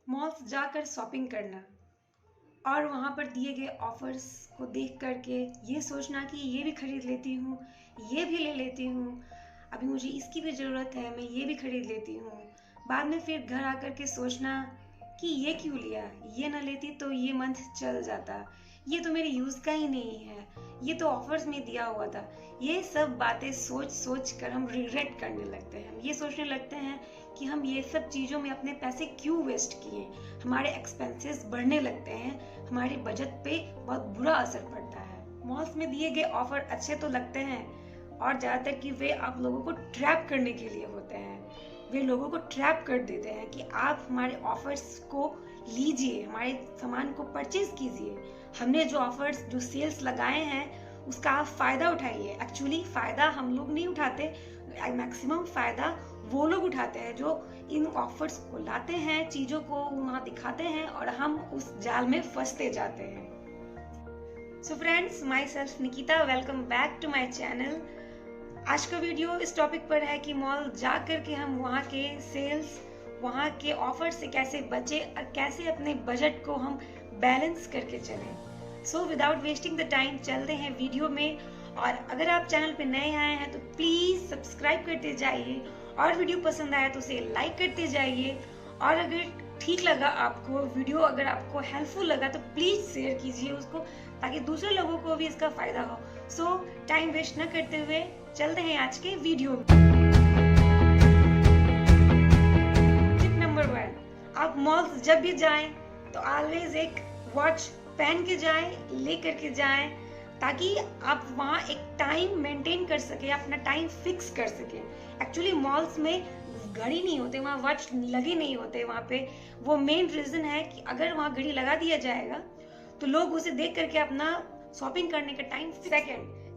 Malls जाकर shopping करना और वहाँ पर दिए गए ऑफर्स को देख करके ये सोचना कि ये भी खरीद लेती हूँ, ये भी ले लेती हूँ, अभी मुझे इसकी भी ज़रूरत है, मैं ये भी खरीद लेती हूँ। बाद में फिर घर आकर के सोचना कि ये क्यों लिया, ये ना लेती तो ये मंथ चल जाता, ये तो मेरे यूज़ का ही नहीं है, ये तो ऑफर्स में दिया हुआ था। ये सब बातें सोच सोच कर हम रिग्रेट करने लगते हैं, हम ये सोचने लगते हैं कि हम ये सब चीज़ों में अपने पैसे क्यों वेस्ट किए। हमारे एक्सपेंसेस बढ़ने लगते हैं, हमारे बजट पे बहुत बुरा असर पड़ता है। मॉल्स में दिए गए ऑफर अच्छे तो लगते हैं और ज़्यादातर कि वे आप लोगों को ट्रैप करने के लिए होते हैं। वे लोगों को ट्रैप कर देते हैं कि आप हमारे ऑफर्स को लीजिए, हमारे सामान को परचेज कीजिए, हमने जो ऑफर्स जो सेल्स लगाए हैं उसका आप फ़ायदा उठाइए। एक्चुअली फ़ायदा हम लोग नहीं उठाते, मैक्सिमम फ़ायदा वो लोग उठाते हैं जो इन ऑफर्स को लाते हैं, चीज़ों को वहाँ दिखाते हैं और हम उस जाल में फंसते जाते हैं। So friends, my self Nikita, welcome back to my channel. आज का वीडियो इस टॉपिक पर है कि मॉल जा करके हम वहाँ के सेल्स, वहाँ के ऑफर से कैसे बचे और कैसे अपने बजट को हम बैलेंस करके चलें। So without wasting the time चलते हैं वीडियो में। और अगर आप चैनल पे नए आए हैं तो प्लीज़ सब्सक्राइब करते जाइए और वीडियो पसंद आया तो उसे लाइक करते जाइए। और अगर ठीक लगा आपको वीडियो, अगर आपको हेल्पफुल लगा तो प्लीज़ शेयर कीजिए उसको, ताकि दूसरे लोगों को भी इसका फ़ायदा हो। सो टाइम वेस्ट न करते हुए चलते हैं आज के वीडियो में। टिप नंबर 1, आप मॉल्स जब भी जाएं तो ऑलवेज एक वॉच पहन के जाएं, ले करके जाएं, ताकि आप वहाँ एक टाइम मेंटेन कर सके, अपना टाइम फिक्स कर सके। एक्चुअली मॉल्स में घड़ी नहीं होते, वहाँ वॉच लगे नहीं होते वहाँ पे। वो मेन रीज़न है कि अगर वहाँ घड़ी लगा दिया जाएगा तो लोग उसे देख करके अपना शॉपिंग करने का टाइम।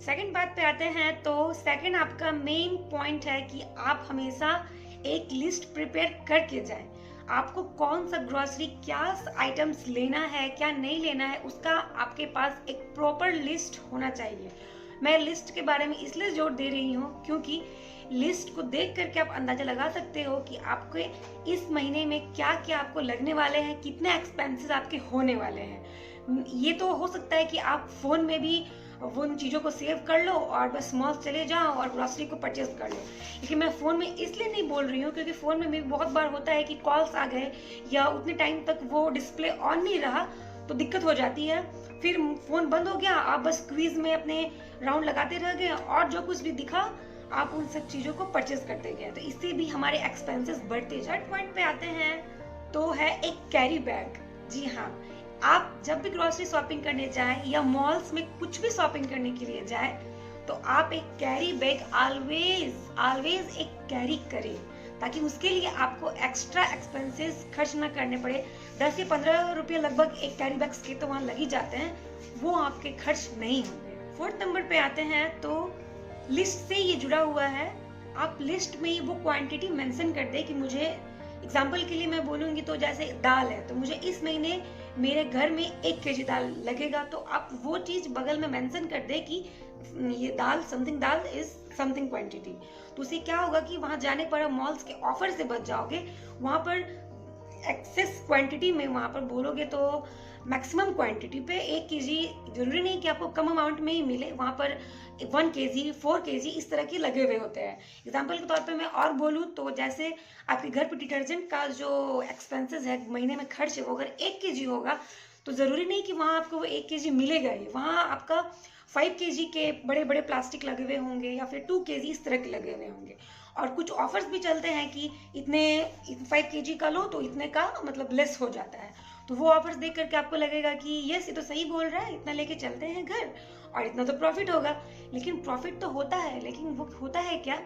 सेकंड बात पे आते हैं तो सेकंड आपका मेन पॉइंट है कि आप हमेशा एक लिस्ट प्रिपेयर करके जाएं। आपको कौन सा ग्रोसरी, क्या आइटम्स लेना है, क्या नहीं लेना है, उसका आपके पास एक प्रॉपर लिस्ट होना चाहिए। मैं लिस्ट के बारे में इसलिए जोर दे रही हूँ क्योंकि लिस्ट को देख करके आप अंदाजा लगा सकते हो कि आपके इस महीने में क्या क्या आपको लगने वाले हैं, कितने एक्सपेंसेस आपके होने वाले हैं। ये तो हो सकता है कि आप फोन में भी वो उन चीज़ों को सेव कर लो और बस मॉल चले जाओ और ग्रोसरी को परचेज कर लो। लेकिन मैं फ़ोन में इसलिए नहीं बोल रही हूँ क्योंकि फ़ोन में भी बहुत बार होता है कि कॉल्स आ गए या उतने टाइम तक वो डिस्प्ले ऑन नहीं रहा तो दिक्कत हो जाती है। फिर फ़ोन बंद हो गया, आप बस क्विज में अपने राउंड लगाते रह गए और जो कुछ भी दिखा आप उन सब चीज़ों को परचेज करते गए, तो इससे भी हमारे एक्सपेंसेस बढ़ते जाए। थर्ड पॉइंट पे आते हैं तो है एक कैरी बैग। जी हाँ, आप जब भी ग्रोसरी शॉपिंग करने जाएं या मॉल्स में कुछ भी शॉपिंग करने के लिए जाएं तो आप एक कैरी बैग ऑलवेज एक कैरी करें, ताकि उसके लिए आपको एक्स्ट्रा एक्सपेंसेस खर्च ना करने पड़े। 10 से 15 रुपये लगभग एक कैरी बैग के तो वहाँ लग ही जाते हैं, वो आपके खर्च नहीं होंगे। फोर्थ नंबर पे आते हैं तो लिस्ट से ये जुड़ा हुआ है। आप लिस्ट में ही वो क्वांटिटी मेंशन कर दे कि मुझे, एग्जाम्पल के लिए मैं बोलूँगी तो जैसे दाल है तो मुझे इस महीने मेरे घर में 1 केजी दाल लगेगा, तो आप वो चीज़ बगल में मेंशन कर दे कि ये दाल इज समथिंग क्वांटिटी। तो उससे क्या होगा कि वहाँ जाने पर आप मॉल्स के ऑफर से बच जाओगे। वहाँ पर एक्सेस क्वांटिटी में वहाँ पर बोलोगे तो मैक्सिमम क्वांटिटी पे 1 केजी, जरूरी नहीं कि आपको कम अमाउंट में ही मिले, वहाँ पर 1 केजी 4 केजी इस तरह के लगे हुए होते हैं। एग्जाम्पल के तौर पे मैं और बोलूँ तो जैसे आपके घर पे डिटर्जेंट का जो एक्सपेंसेस है महीने में खर्च है वो अगर 1 केजी होगा तो ज़रूरी नहीं कि वहाँ आपको वो 1 केजी मिलेगा ही, वहाँ आपका 5 केजी के बड़े बड़े प्लास्टिक लगे हुए होंगे या फिर 2 केजी इस तरह के लगे हुए होंगे। और कुछ ऑफर्स भी चलते हैं कि इतने 5 केजी का लो तो इतने का मतलब लेस हो जाता है, तो वो ऑफर्स देख करके आपको लगेगा कि यस ये तो सही बोल रहा है, इतना लेके चलते हैं घर और इतना तो प्रॉफिट होगा। लेकिन प्रॉफिट तो होता है, लेकिन वो होता है क्या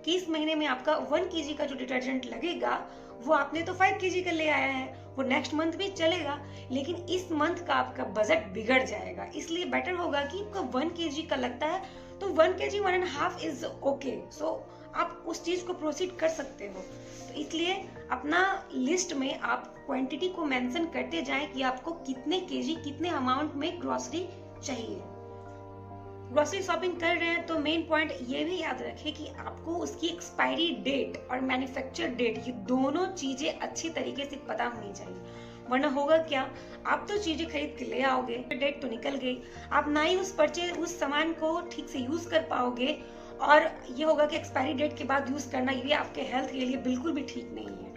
कि इस महीने में आपका 1 केजी का जो डिटर्जेंट लगेगा वो आपने तो 5 केजी का ले आया है, वो नेक्स्ट मंथ भी चलेगा, लेकिन इस मंथ का आपका बजट बिगड़ जाएगा। इसलिए बेटर होगा कि आपका 1 केजी का लगता है तो 1 केजी 1.5 इज ओके, सो आप उस चीज को प्रोसीड कर सकते हो। तो इसलिए अपना लिस्ट में आप क्वांटिटी को मेंशन करते जाएं कि आपको कितने केजी, कितने अमाउंट में ग्रोसरी चाहिए। ग्रोसरी शॉपिंग कर रहे हैं तो मेन पॉइंट ये भी याद रखें कि आपको उसकी एक्सपायरी डेट और मैन्युफैक्चर डेट, ये दोनों चीजें अच्छी तरीके से पता होनी चाहिए। वरना होगा क्या, आप तो चीजें खरीद के ले आओगे, डेट तो निकल गई, आप ना ही उस सामान को ठीक से यूज कर पाओगे, और ये होगा कि एक्सपायरी डेट के बाद यूज करना ये आपके हेल्थ के लिए बिल्कुल भी ठीक नहीं है।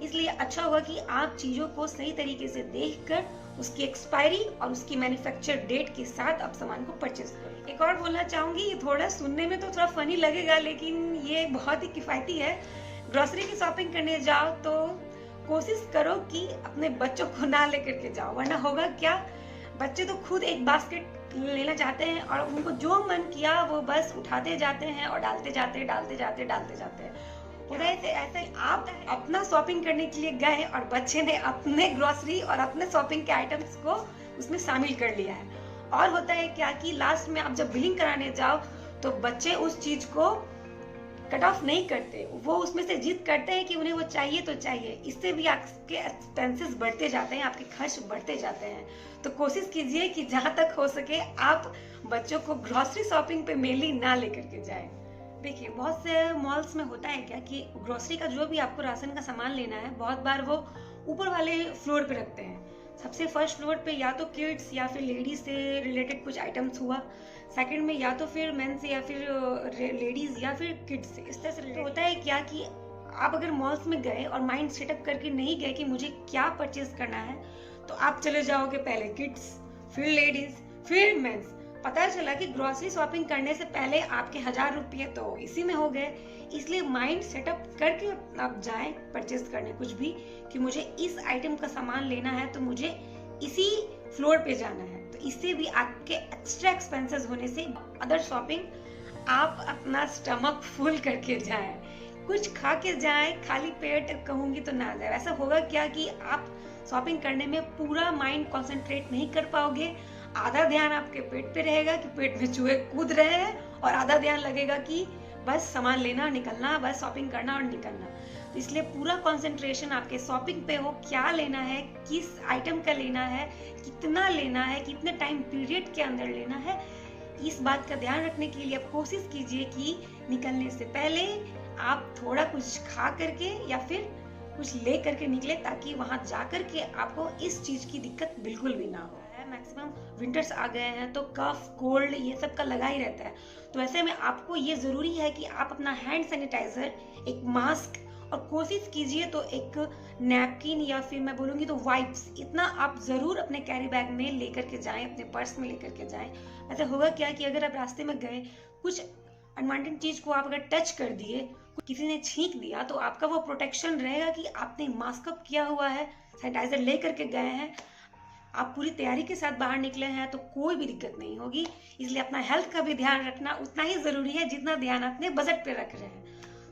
इसलिए अच्छा होगा कि आप चीजों को सही तरीके से देखकर उसकी एक्सपायरी और उसकी मैन्युफैक्चर डेट के साथ आप सामान को परचेज करें। एक और बोलना चाहूंगी, ये थोड़ा सुनने में तो थोड़ा फनी लगेगा, लेकिन ये बहुत ही किफायती है। ग्रोसरी की शॉपिंग करने जाओ तो कोशिश करो कि अपने बच्चों को ना लेकर के जाओ, वरना होगा क्या, बच्चे तो खुद एक बास्केट लेना चाहते हैं और उनको जो मन किया वो बस उठाते जाते हैं और डालते जाते हैं। उधर से ऐसे आप अपना शॉपिंग करने के लिए गए और बच्चे ने अपने ग्रोसरी और अपने शॉपिंग के आइटम्स को उसमें शामिल कर लिया है। और होता है क्या कि लास्ट में आप जब बिलिंग कराने जाओ तो बच्चे उस चीज को कट ऑफ नहीं करते, वो उसमें से जिद करते हैं कि उन्हें वो चाहिए तो चाहिए। इससे भी आपके एक्सपेंसेस बढ़ते जाते हैं, आपके खर्च बढ़ते जाते हैं। तो कोशिश कीजिए कि जहां तक हो सके आप बच्चों को ग्रोसरी शॉपिंग पे मेनली ना लेकर के जाएं। देखिए, बहुत से मॉल्स में होता है क्या कि ग्रोसरी का जो भी आपको राशन का सामान लेना है, बहुत बार वो ऊपर वाले फ्लोर पे रखते हैं। सबसे फर्स्ट फ्लोर पे या तो किड्स या फिर लेडीज से रिलेटेड कुछ आइटम्स हुआ, सेकंड में या तो फिर मेन से या फिर लेडीज या फिर किड्स से, इस तरह से तो होता है क्या कि आप अगर मॉल्स में गए और माइंड सेटअप करके नहीं गए कि मुझे क्या परचेज करना है, तो आप चले जाओगे पहले किड्स, फिर लेडीज, फिर मेंस। पता चला कि ग्रोसरी शॉपिंग करने से पहले आपके 1000 रुपये तो इसी में हो गए। इसलिए माइंड सेटअप करके आप जाएं परचेज करने कुछ भी, कि मुझे इस आइटम का सामान लेना है तो मुझे इसी फ्लोर पे जाना है। तो इससे भी आपके एक्स्ट्रा एक्सपेंसेस होने से अदर शॉपिंग आप अपना स्टमक फुल करके जाएं, कुछ खा के जाएं, खाली पेट कहूंगी तो ना जाए। ऐसा होगा क्या कि आप शॉपिंग करने में पूरा माइंड कंसंट्रेट नहीं कर पाओगे। आधा ध्यान आपके पेट पे रहेगा कि पेट में चूहे कूद रहे हैं, और आधा ध्यान लगेगा कि बस सामान लेना, निकलना, बस शॉपिंग करना और निकलना। तो इसलिए पूरा कंसंट्रेशन आपके शॉपिंग पे हो, क्या लेना है, किस आइटम का लेना है, कितना लेना है, कितने टाइम पीरियड के अंदर लेना है। इस बात का ध्यान रखने के लिए आप कोशिश कीजिए कि निकलने से पहले आप थोड़ा कुछ खा करके या फिर कुछ ले करके निकले, ताकि वहां जाकर के आपको इस चीज की दिक्कत बिल्कुल भी ना हो। मैक्सिमम विंटर्स आ गए हैं तो कफ, कोल्ड ये सब का लगा ही रहता है। तो ऐसे में आपको ये जरूरी है कि आप अपना हैंड सैनिटाइजर, एक मास्क, और कोशिश कीजिए तो एक नैपकिन या फिर मैं बोलूंगी तो वाइप्स, इतना आप जरूर अपने कैरी बैग में लेकर के जाएं, अपने पर्स में लेकर के जाएं। ऐसे होगा क्या कि अगर आप रास्ते में गए, कुछ अनवांटेड चीज को आप अगर टच कर दिए, किसी ने छींक दिया, तो आपका वो प्रोटेक्शन रहेगा कि आपने मास्क अप किया हुआ है, सैनिटाइजर ले करके गए हैं, आप पूरी तैयारी के साथ बाहर निकले हैं, तो कोई भी दिक्कत नहीं होगी। इसलिए अपना हेल्थ का भी ध्यान रखना उतना ही जरूरी है जितना ध्यान अपने बजट पे रख रहे हैं।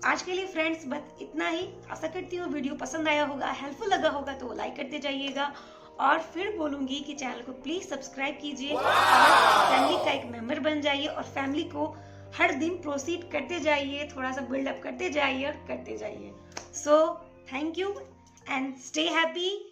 आज के लिए फ्रेंड्स बस इतना ही। आशा करती हूँ वीडियो पसंद आया होगा, हेल्पफुल लगा होगा तो लाइक करते जाइएगा, और फिर बोलूंगी कि चैनल को प्लीज सब्सक्राइब कीजिए और फैमिली का एक मेंबर बन जाइए, और फैमिली को हर दिन प्रोसीड करते जाइए, थोड़ा सा बिल्डअप करते जाइए और करते जाइए। So thank you and stay happy.